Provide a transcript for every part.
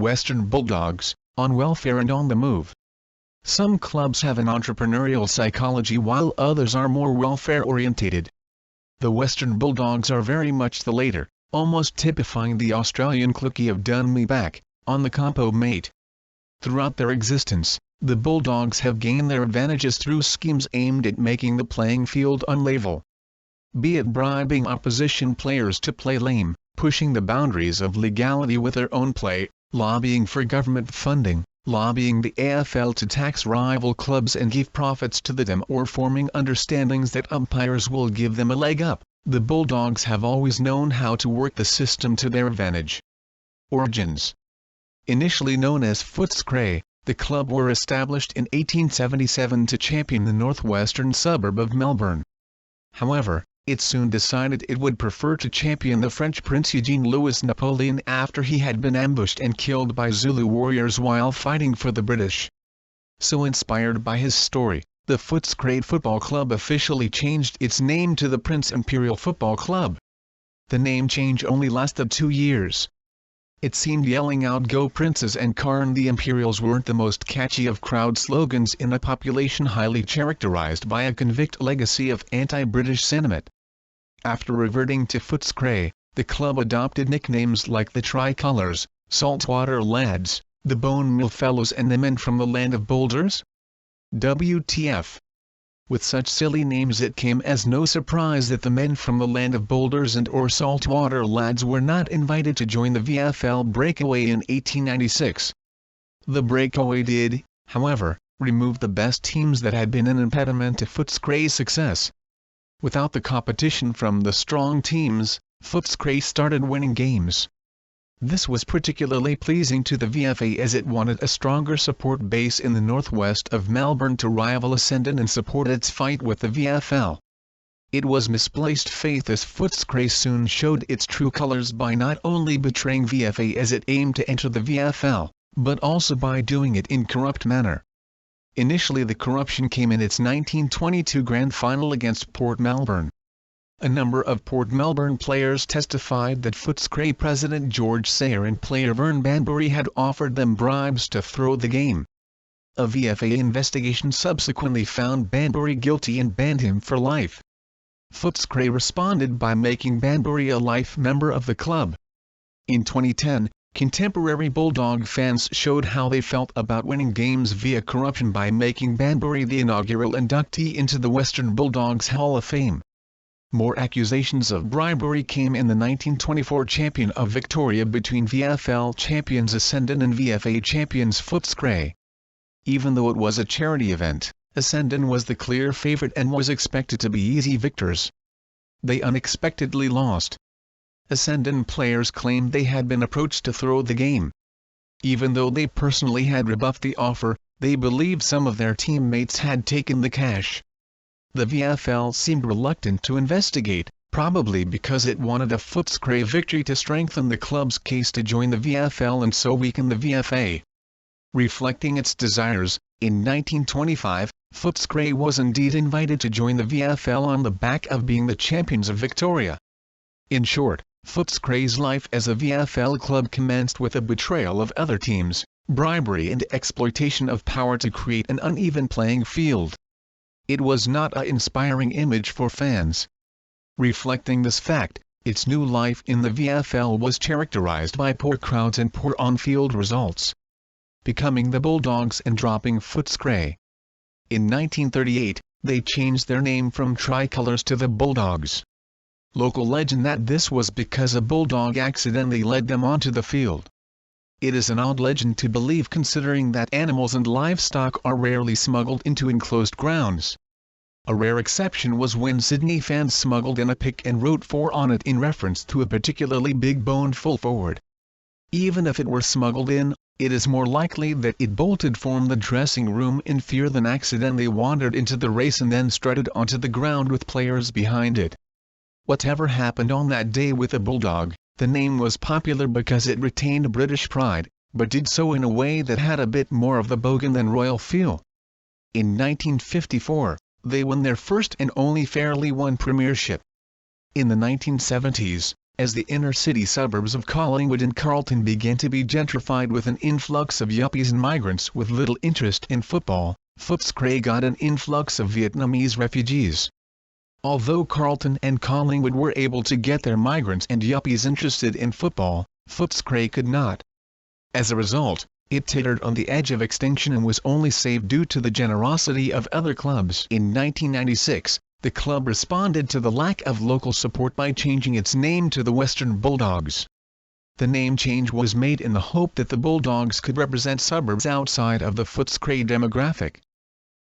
Western Bulldogs, on welfare and on the move. Some clubs have an entrepreneurial psychology while others are more welfare-orientated. The Western Bulldogs are very much the latter, almost typifying the Australian clique of "done me back" on the compo mate. Throughout their existence, the Bulldogs have gained their advantages through schemes aimed at making the playing field unlevel. Be it bribing opposition players to play lame, pushing the boundaries of legality with their own play, lobbying for government funding, lobbying the AFL to tax rival clubs and give profits to them, or forming understandings that umpires will give them a leg up, the Bulldogs have always known how to work the system to their advantage. Origins. Initially known as Footscray, the club were established in 1877 to champion the northwestern suburb of Melbourne. However, it soon decided it would prefer to champion the French Prince Eugene Louis Napoleon after he had been ambushed and killed by Zulu warriors while fighting for the British. So inspired by his story, the Footscray Football Club officially changed its name to the Prince Imperial Football Club. The name change only lasted 2 years. It seemed yelling out "Go Princes" and "Carn the Imperials" weren't the most catchy of crowd slogans in a population highly characterized by a convict legacy of anti-British sentiment. After reverting to Footscray, the club adopted nicknames like the Tricolours, Saltwater Lads, the Bone Mill Fellows and the Men from the Land of Boulders? WTF. With such silly names, it came as no surprise that the Men from the Land of Boulders and or Saltwater Lads were not invited to join the VFL breakaway in 1896. The breakaway did, however, remove the best teams that had been an impediment to Footscray's success. Without the competition from the strong teams, Footscray started winning games. This was particularly pleasing to the VFA as it wanted a stronger support base in the northwest of Melbourne to rival Essendon and support its fight with the VFL. It was misplaced faith as Footscray soon showed its true colours by not only betraying VFA as it aimed to enter the VFL, but also by doing it in corrupt manner. Initially, the corruption came in its 1922 grand final against Port Melbourne. A number of Port Melbourne players testified that Footscray president George Sayer and player Vern Banbury had offered them bribes to throw the game. A VFA investigation subsequently found Banbury guilty and banned him for life. Footscray responded by making Banbury a life member of the club. In 2010, contemporary Bulldog fans showed how they felt about winning games via corruption by making Banbury the inaugural inductee into the Western Bulldogs Hall of Fame. More accusations of bribery came in the 1924 Champion of Victoria between VFL champions Essendon and VFA champions Footscray. Even though it was a charity event, Essendon was the clear favourite and was expected to be easy victors. They unexpectedly lost. Essendon players claimed they had been approached to throw the game. Even though they personally had rebuffed the offer, they believed some of their teammates had taken the cash. The VFL seemed reluctant to investigate, probably because it wanted a Footscray victory to strengthen the club's case to join the VFL and so weaken the VFA. Reflecting its desires, in 1925, Footscray was indeed invited to join the VFL on the back of being the champions of Victoria. In short, Footscray's life as a VFL club commenced with a betrayal of other teams, bribery and exploitation of power to create an uneven playing field. It was not an inspiring image for fans. Reflecting this fact, its new life in the VFL was characterized by poor crowds and poor on-field results. Becoming the Bulldogs and dropping Footscray. In 1938, they changed their name from Tricolours to the Bulldogs. Local legend that this was because a bulldog accidentally led them onto the field. It is an odd legend to believe considering that animals and livestock are rarely smuggled into enclosed grounds. A rare exception was when Sydney fans smuggled in a pick and wrote "4" on it in reference to a particularly big-boned full forward. Even if it were smuggled in, it is more likely that it bolted from the dressing room in fear than accidentally wandered into the race and then strutted onto the ground with players behind it. Whatever happened on that day with the Bulldog, the name was popular because it retained British pride, but did so in a way that had a bit more of the bogan than royal feel. In 1954, they won their first and only fairly won premiership. In the 1970s, as the inner-city suburbs of Collingwood and Carlton began to be gentrified with an influx of yuppies and migrants with little interest in football, Footscray got an influx of Vietnamese refugees. Although Carlton and Collingwood were able to get their migrants and yuppies interested in football, Footscray could not. As a result, it tittered on the edge of extinction and was only saved due to the generosity of other clubs. In 1996, the club responded to the lack of local support by changing its name to the Western Bulldogs. The name change was made in the hope that the Bulldogs could represent suburbs outside of the Footscray demographic.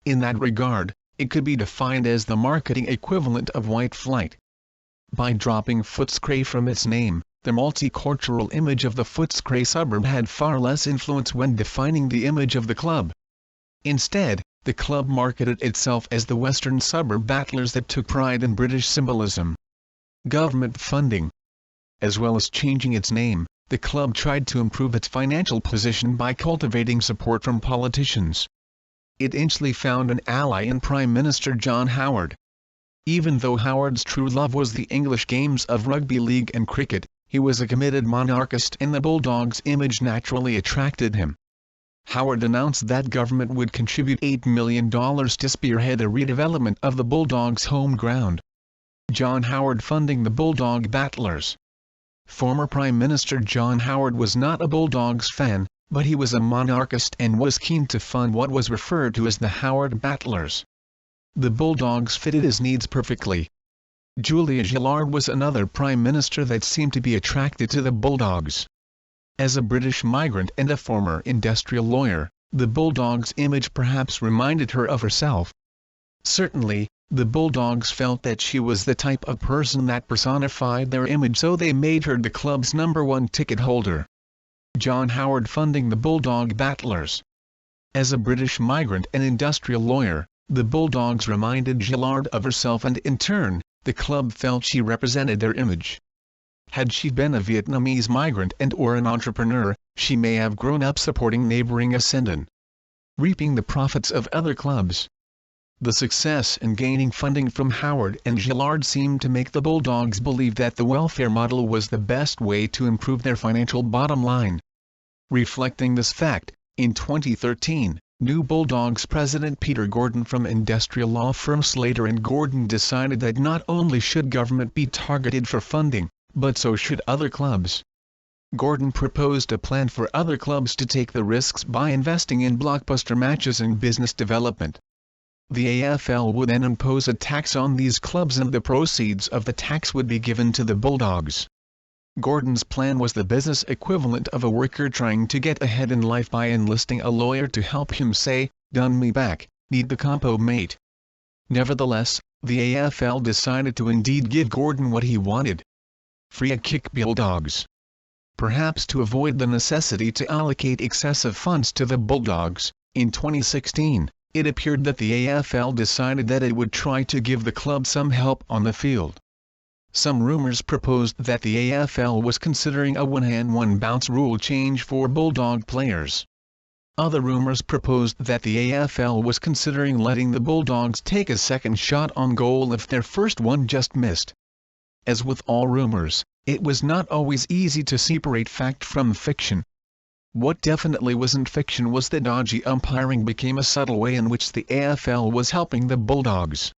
In that regard, it could be defined as the marketing equivalent of white flight. By dropping Footscray from its name, the multicultural image of the Footscray suburb had far less influence when defining the image of the club. Instead, the club marketed itself as the Western Suburb Battlers that took pride in British symbolism. Government funding. As well as changing its name, the club tried to improve its financial position by cultivating support from politicians. It instantly found an ally in Prime Minister John Howard. Even though Howard's true love was the English games of rugby league and cricket, he was a committed monarchist and the Bulldogs' image naturally attracted him. Howard announced that government would contribute $8 million to spearhead a redevelopment of the Bulldogs' home ground. John Howard funding the Bulldog Battlers. Former Prime Minister John Howard was not a Bulldogs fan, but he was a monarchist and was keen to fund what was referred to as the Howard Battlers. The Bulldogs fitted his needs perfectly. Julia Gillard was another Prime Minister that seemed to be attracted to the Bulldogs. As a British migrant and a former industrial lawyer, the Bulldogs' image perhaps reminded her of herself. Certainly, the Bulldogs felt that she was the type of person that personified their image, so they made her the club's #1 ticket holder. John Howard funding the Bulldog Battlers. As a British migrant and industrial lawyer, the Bulldogs reminded Gillard of herself and in turn, the club felt she represented their image. Had she been a Vietnamese migrant and/or an entrepreneur, she may have grown up supporting neighboring Essendon, reaping the profits of other clubs. The success in gaining funding from Howard and Gillard seemed to make the Bulldogs believe that the welfare model was the best way to improve their financial bottom line. Reflecting this fact, in 2013, new Bulldogs president Peter Gordon from industrial law firm Slater & Gordon decided that not only should government be targeted for funding, but so should other clubs. Gordon proposed a plan for other clubs to take the risks by investing in blockbuster matches and business development. The AFL would then impose a tax on these clubs and the proceeds of the tax would be given to the Bulldogs. Gordon's plan was the business equivalent of a worker trying to get ahead in life by enlisting a lawyer to help him say, "Done me back, need the compo mate." Nevertheless, the AFL decided to indeed give Gordon what he wanted. Free-kick Bulldogs. Perhaps to avoid the necessity to allocate excessive funds to the Bulldogs, in 2016, it appeared that the AFL decided that it would try to give the club some help on the field. Some rumors proposed that the AFL was considering a one-hand one-bounce rule change for Bulldog players. Other rumors proposed that the AFL was considering letting the Bulldogs take a second shot on goal if their first one just missed. As with all rumors, it was not always easy to separate fact from fiction. What definitely wasn't fiction was that dodgy umpiring became a subtle way in which the AFL was helping the Bulldogs.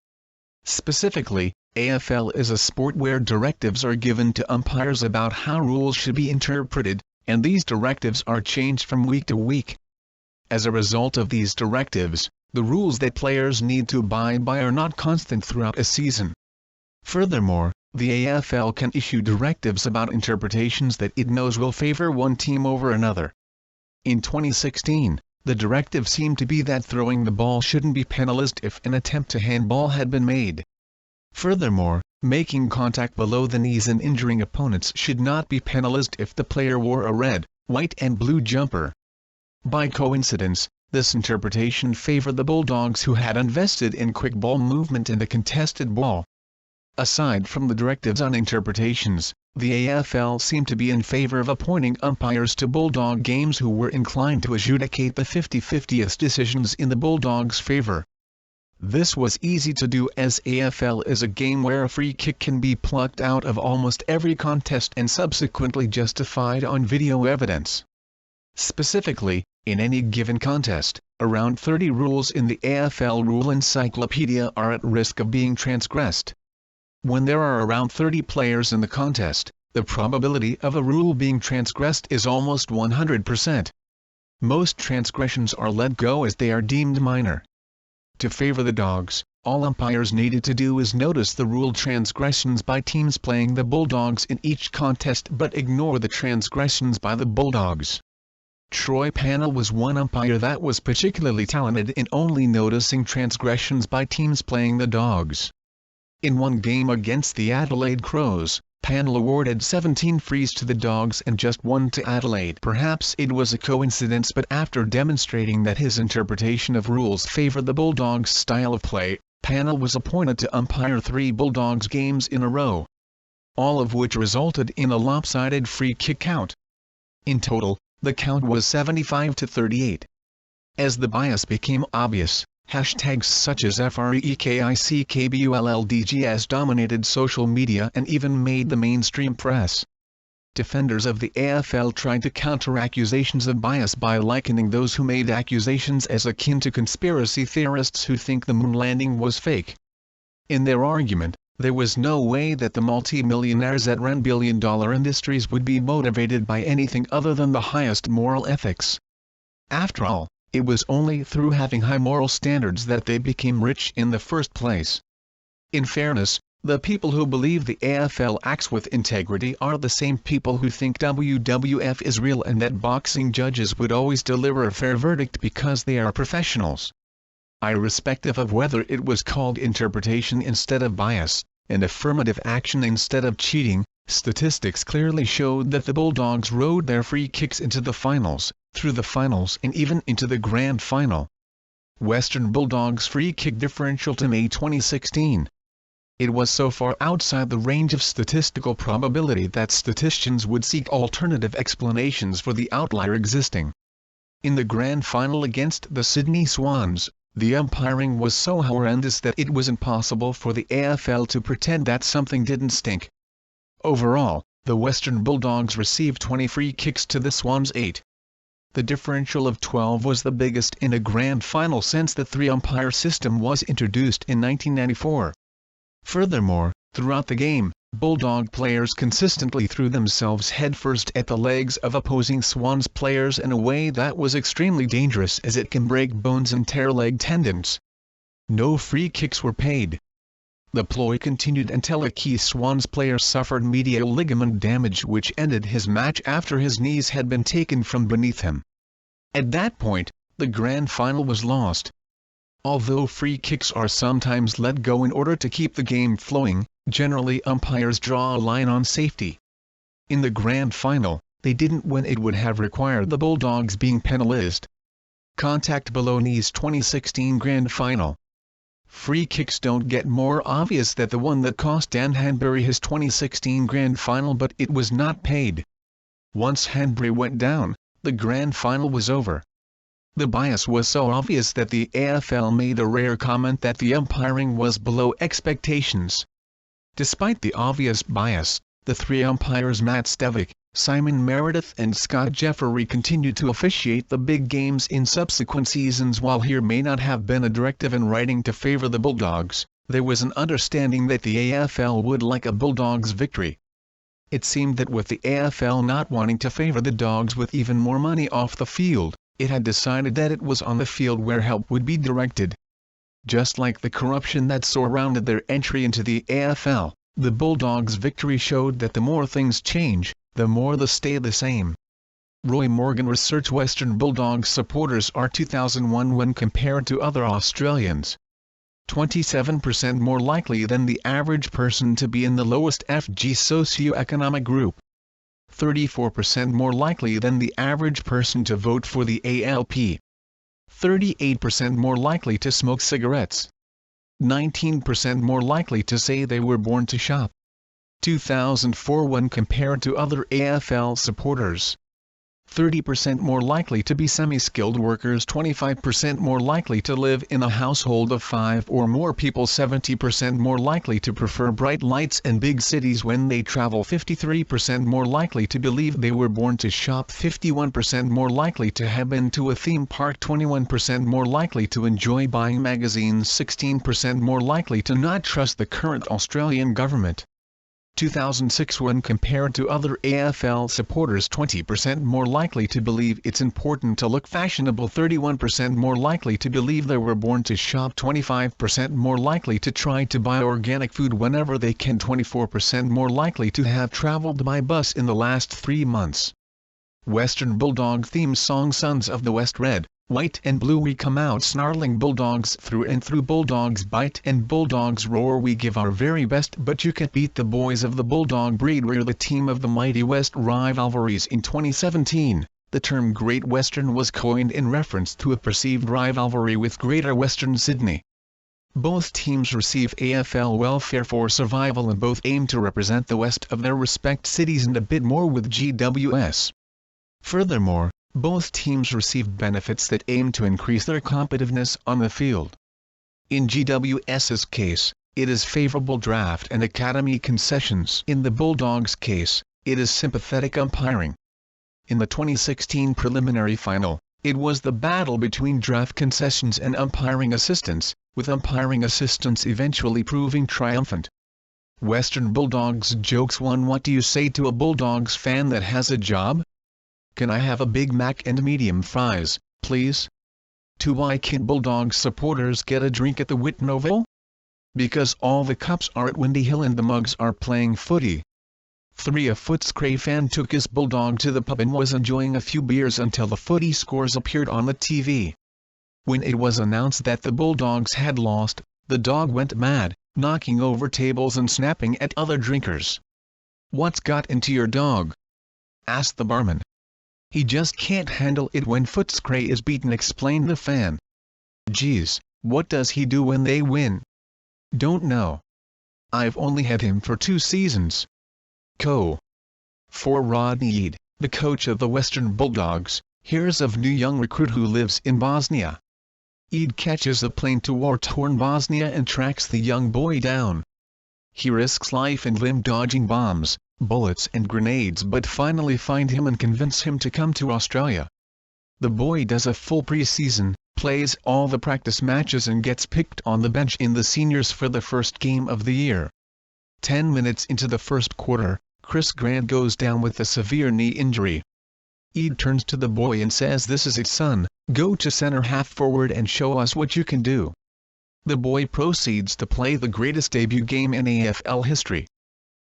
Specifically, AFL is a sport where directives are given to umpires about how rules should be interpreted, and these directives are changed from week to week. As a result of these directives, the rules that players need to abide by are not constant throughout a season. Furthermore, the AFL can issue directives about interpretations that it knows will favor one team over another. In 2016, the directive seemed to be that throwing the ball shouldn't be penalized if an attempt to handball had been made. Furthermore, making contact below the knees and injuring opponents should not be penalized if the player wore a red, white and blue jumper. By coincidence, this interpretation favored the Bulldogs, who had invested in quick ball movement and the contested ball. Aside from the directives on interpretations, the AFL seemed to be in favor of appointing umpires to Bulldog games who were inclined to adjudicate the 50-50th decisions in the Bulldogs' favor. This was easy to do as AFL is a game where a free kick can be plucked out of almost every contest and subsequently justified on video evidence. Specifically, in any given contest, around 30 rules in the AFL Rule Encyclopedia are at risk of being transgressed. When there are around 30 players in the contest, the probability of a rule being transgressed is almost 100%. Most transgressions are let go as they are deemed minor. To favor the Dogs, all umpires needed to do is notice the rule transgressions by teams playing the Bulldogs in each contest but ignore the transgressions by the Bulldogs. Troy Pannell was one umpire that was particularly talented in only noticing transgressions by teams playing the Dogs. In one game against the Adelaide Crows, Pannell awarded 17 frees to the Dogs and just 1 to Adelaide. Perhaps it was a coincidence, but after demonstrating that his interpretation of rules favored the Bulldogs' style of play, Pannell was appointed to umpire 3 Bulldogs games in a row, all of which resulted in a lopsided free kick count. In total, the count was 75-38. As the bias became obvious, hashtags such as FREKICKBULLDGS dominated social media and even made the mainstream press. Defenders of the AFL tried to counter accusations of bias by likening those who made accusations as akin to conspiracy theorists who think the moon landing was fake. In their argument, there was no way that the multi-millionaires that ran billion-dollar industries would be motivated by anything other than the highest moral ethics. After all, it was only through having high moral standards that they became rich in the first place. In fairness, the people who believe the AFL acts with integrity are the same people who think WWF is real and that boxing judges would always deliver a fair verdict because they are professionals. Irrespective of whether it was called interpretation instead of bias, and affirmative action instead of cheating, statistics clearly showed that the Bulldogs rode their free kicks into the finals, through the finals and even into the grand final. Western Bulldogs free kick differential to May 2016. It was so far outside the range of statistical probability that statisticians would seek alternative explanations for the outlier existing. In the grand final against the Sydney Swans, the umpiring was so horrendous that it was impossible for the AFL to pretend that something didn't stink. Overall, the Western Bulldogs received 20 free kicks to the Swans' 8. The differential of 12 was the biggest in a grand final since the 3-umpire system was introduced in 1994. Furthermore, throughout the game, Bulldog players consistently threw themselves headfirst at the legs of opposing Swans players in a way that was extremely dangerous as it can break bones and tear leg tendons. No free kicks were paid. The ploy continued until a key Swans player suffered medial ligament damage which ended his match after his knees had been taken from beneath him. At that point, the grand final was lost. Although free kicks are sometimes let go in order to keep the game flowing, generally umpires draw a line on safety. In the grand final, they didn't when it would have required the Bulldogs being penalized. Contact below knees 2016 grand final. Free kicks don't get more obvious than the one that cost Dan Hanbury his 2016 grand final, but it was not paid. Once Hanbury went down, the grand final was over. The bias was so obvious that the AFL made a rare comment that the umpiring was below expectations. Despite the obvious bias, the 3 umpires Matt Stevick, Simon Meredith and Scott Jeffery continued to officiate the big games in subsequent seasons. While here may not have been a directive in writing to favor the Bulldogs, there was an understanding that the AFL would like a Bulldogs victory. It seemed that with the AFL not wanting to favor the Dogs with even more money off the field, it had decided that it was on the field where help would be directed. Just like the corruption that surrounded their entry into the AFL, the Bulldogs' victory showed that the more things change, the more they stay the same. Roy Morgan research Western Bulldogs supporters are 2001 when compared to other Australians. 27% more likely than the average person to be in the lowest FG socio-economic group. 34% more likely than the average person to vote for the ALP. 38% more likely to smoke cigarettes. 19% more likely to say they were born to shop. 2004 when compared to other AFL supporters. 30% more likely to be semi-skilled workers, 25% more likely to live in a household of 5 or more people, 70% more likely to prefer bright lights and big cities when they travel, 53% more likely to believe they were born to shop, 51% more likely to have been to a theme park, 21% more likely to enjoy buying magazines, 16% more likely to not trust the current Australian government. 2006 when compared to other AFL supporters, 20% more likely to believe it's important to look fashionable, 31% more likely to believe they were born to shop, 25% more likely to try to buy organic food whenever they can, 24% more likely to have travelled by bus in the last 3 months. Western Bulldog theme song Sons of the West. Red, white and blue we come out snarling, bulldogs through and through, bulldogs bite and bulldogs roar, we give our very best but you can't beat the boys of the bulldog breed, we're the team of the mighty West rivalries. In 2017, the term Great Western was coined in reference to a perceived rivalry with Greater Western Sydney. Both teams receive AFL welfare for survival and both aim to represent the west of their respective cities and a bit more with GWS. Furthermore, both teams receive benefits that aim to increase their competitiveness on the field. In GWS's case, it is favorable draft and academy concessions. In the Bulldogs' case, it is sympathetic umpiring. In the 2016 preliminary final, it was the battle between draft concessions and umpiring assistance, with umpiring assistance eventually proving triumphant. Western Bulldogs jokes 1. What do you say to a Bulldogs fan that has a job? Can I have a Big Mac and medium fries, please? 2. Why can't Bulldogs supporters get a drink at the Whitten Oval? Because all the cups are at Windy Hill and the mugs are playing footy. 3. A Footscray fan took his Bulldog to the pub and was enjoying a few beers until the footy scores appeared on the TV. When it was announced that the Bulldogs had lost, the dog went mad, knocking over tables and snapping at other drinkers. What's got into your dog? Asked the barman. He just can't handle it when Footscray is beaten, explained the fan. Geez, what does he do when they win? Don't know. I've only had him for 2 seasons. Co. 4. Rodney Eade, the coach of the Western Bulldogs, hears of new young recruit who lives in Bosnia. Eade catches a plane to war-torn Bosnia and tracks the young boy down. He risks life and limb dodging bombs, bullets and grenades but finally find him and convince him to come to Australia. The boy does a full pre-season, plays all the practice matches and gets picked on the bench in the seniors for the first game of the year. 10 minutes into the first quarter, Chris Grant goes down with a severe knee injury. Eade turns to the boy and says, "This is it, son, go to centre half forward and show us what you can do." The boy proceeds to play the greatest debut game in AFL history.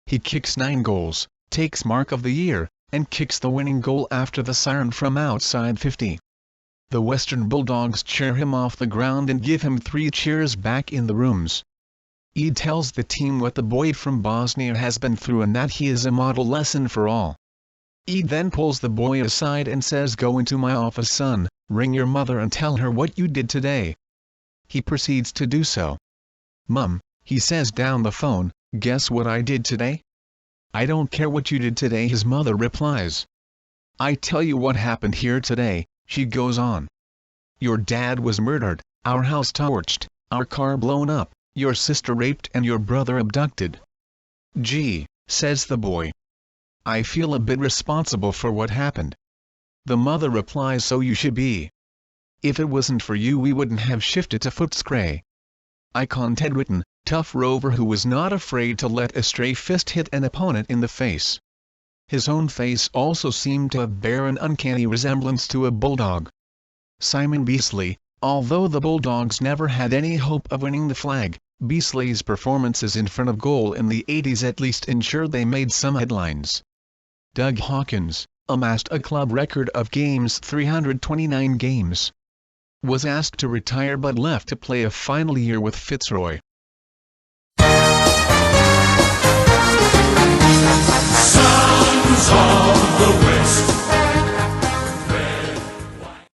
He kicks 9 goals, takes Mark of the Year, and kicks the winning goal after the siren from outside 50. The Western Bulldogs cheer him off the ground and give him 3 cheers back in the rooms. Eade tells the team what the boy from Bosnia has been through and that he is a model lesson for all. Eade then pulls the boy aside and says, "Go into my office, son, ring your mother and tell her what you did today." He proceeds to do so. "Mum," he says down the phone, "guess what I did today?" "I don't care what you did today," his mother replies. "I tell you what happened here today," she goes on. "Your dad was murdered, our house torched, our car blown up, your sister raped and your brother abducted." "Gee," says the boy. "I feel a bit responsible for what happened." The mother replies, "So you should be. If it wasn't for you we wouldn't have shifted to Footscray." Icon Ted Whitten, tough rover who was not afraid to let a stray fist hit an opponent in the face. His own face also seemed to bear an uncanny resemblance to a bulldog. Simon Beasley, although the Bulldogs never had any hope of winning the flag, Beasley's performances in front of goal in the 80s at least ensured they made some headlines. Doug Hawkins, amassed a club record of games, 329 games. Was asked to retire but left to play a final year with Fitzroy.